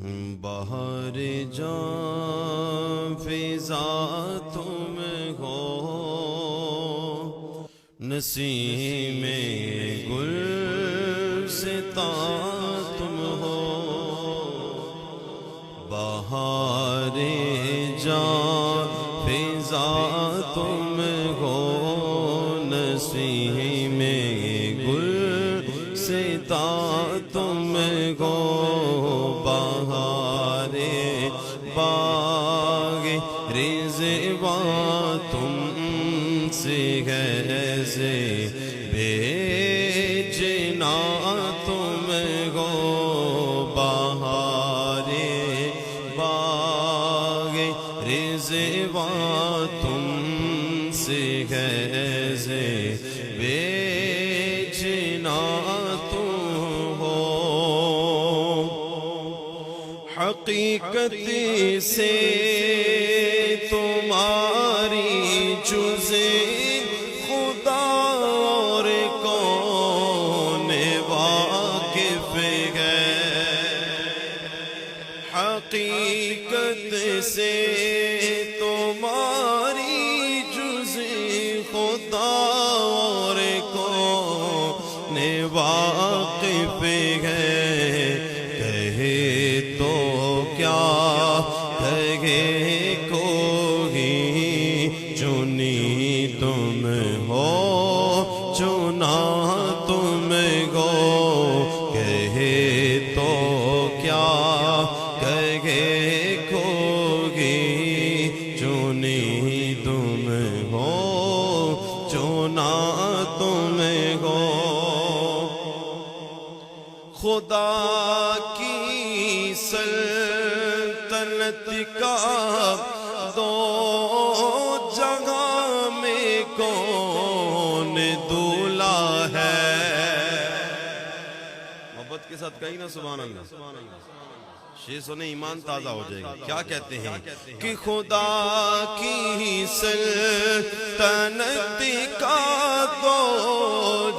بہار جاں فضا تم ہو، نسیم گلستاں تم ہو۔ بہار جاں فضا تم ہو، نسیم گلستاں تم ہو۔ بہار باغ رضوان تم سے ہے، سے بے جنا تم ہو۔ بہار باغ رضوان تم سے ہے، سے بے جنا تم ہو۔ حقیقت سے تمہاری جز خدا اور کون واقف ہے۔ حقیقت سے تمہاری جز خدا اور کون واقف ہے۔ کہے تو کیا کہے کوئی، چنی تم ہو چنا تم ہو۔ کہے تو کیا کہے کوئی، چنی تم ہو چنا تم ہو۔ خدا کی سلطنت کا دو جگہ میں کون دولا ہے۔ محبت کے ساتھ کہیں نا سبحان اللہ۔ شیخ سنے ایمان تازہ ہو جائے گا۔ کیا کہتے ہیں کہ خدا کی سلطنت کا دو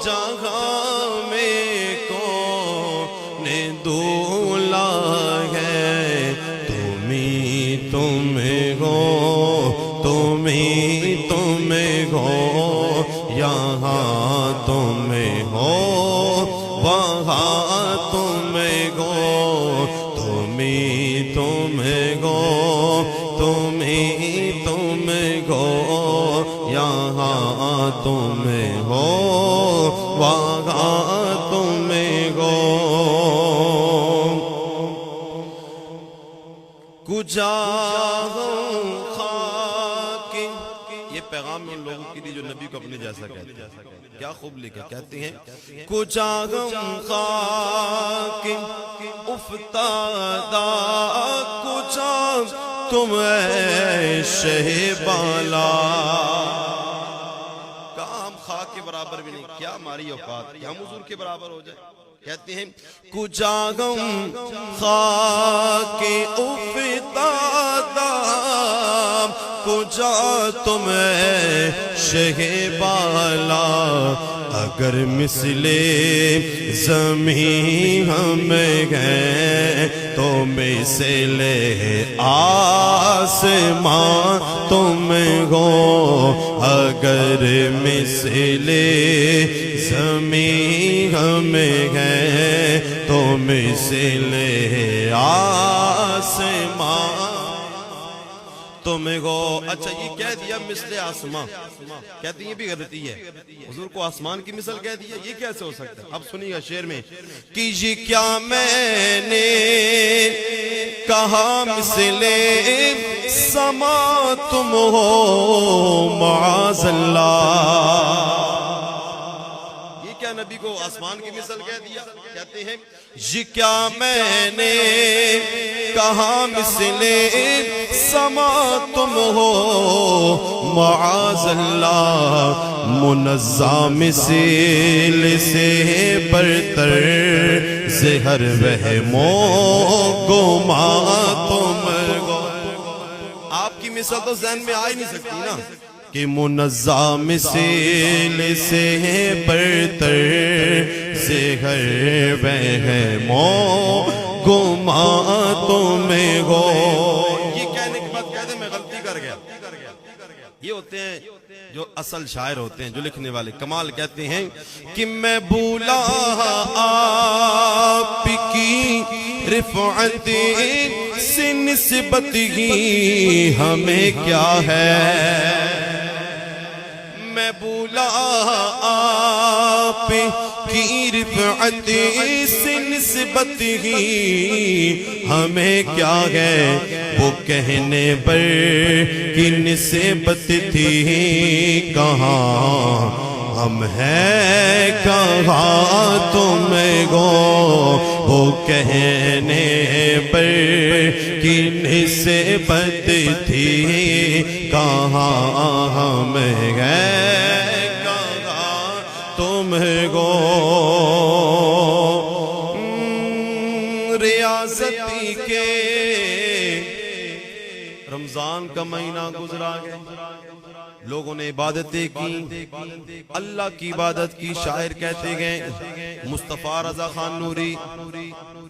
جگہ میں کون دولا ہے۔ تمہیں تم ہو، تمہیں تم ہو، یہاں تم ہو وہاں تم ہو۔ تمہیں تم ہو، تمہیں تم ہو، یہاں تم ہو وہاں تم ہو۔ کجا خاک، یہ پیغام ان لوگوں کے لیے جو نبی کو اپنے جیسا کہتے ہیں۔ کیا خوب لکھا، کہتے ہیں کجا خاک افتادہ، کجا تم اے شہ بالا۔ کہاں ہم خاک کے برابر بھی نہیں، کیا ہماری اوقات کہ ہم حضور کے برابر ہو جائے۔ کہتے ہیں کجا غم خاک افتادہ، کجا تم اے شہ بالا۔ اگر مثل زمین ہم گئے تو مثل آسمان تم ہو۔ اگر مثل زمین ہم گئے تو مثل آسمان تم ہو۔ اچھا یہ کہہ دیا مثل آسمان، کہتے ہیں یہ بھی غلطی ہے، حضور کو آسمان کی مثل کہہ دیا، یہ کیسے ہو سکتا ہے؟ اب سنیے گا شعر میں کہ یہ کیا میں نے کہا مثل سما تم ہو معاذ اللہ۔ یہ کیا نبی کو آسمان کی مثل کہہ دیا؟ کہتے ہیں یہ کیا میں نے کہا مثل سما تم ہو معاذ اللہ۔ منزہ مثل سے برتر زہر وہم و گمان تم ہو۔ آپ کی مثل تو ذہن میں آ ہی نہیں سکتی نا کہ منزہ مثل سے برتر زہر وہم و گما تمہیں ہو. یہ کہنے کے بعد کہتے میں غلطی کر گیا. یہ ہوتے ہیں جو اصل شاعر ہوتے ہیں, جو لکھنے والے. کمال کہتے ہیں کہ میں بھولا آپ کی رفعت سے نسبت ہی ہمیں کیا ہے. میں بھولا آپ کی رفعت سے نسبت ہی ہمیں کیا ہے. وہ کہنے پر کی نسبت تھی کہاں ہم ہیں کہاں تم گو. وہ کہنے پر کی نسبت تھی کہاں ہم ہیں کہاں تم گو. ریاضتی کے رمضان کا مہینہ گزرا گیا, لوگوں نے عبادتیں کی, اللہ کی عبادت کی. شاعر کہتے گئے مصطفیٰ رضا خان نوری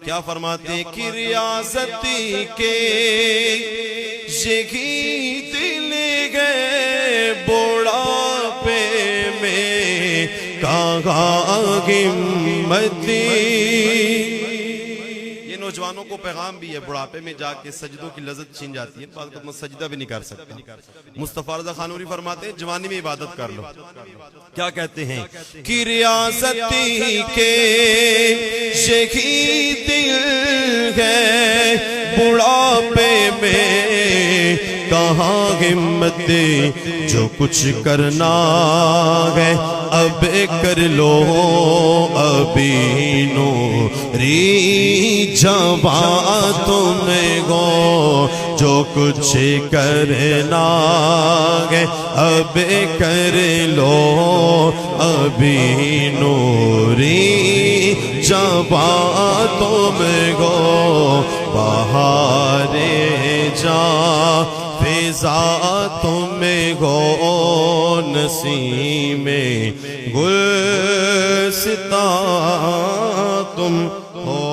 کیا فرماتے ہیں کہ ریاضتی کے یہی دل گئے بڑھاپے میں کہاں ہمتی. نوجوانوں کو پیغام بھی ہے, بڑھاپے میں جا کے سجدوں کی لذت چھین جاتی ہے, بعض وقت سجدہ بھی نہیں کر سکتا. مصطفیٰ رضا خان نوری فرماتے ہیں جوانی میں عبادت کر لو. کیا کہتے ہیں کہ ریاضتی کے یہی دل ہے بڑھاپے میں کہاں ہمت. جو کچھ کرنا ہے اب کر لو ابھی نوری جوان تم گو. جو کچھ کرنا ہے اب کر لو ابھی نوری جوان تم گو. بہار جاں فضا تم گو نسیم گلستاں تم ہو.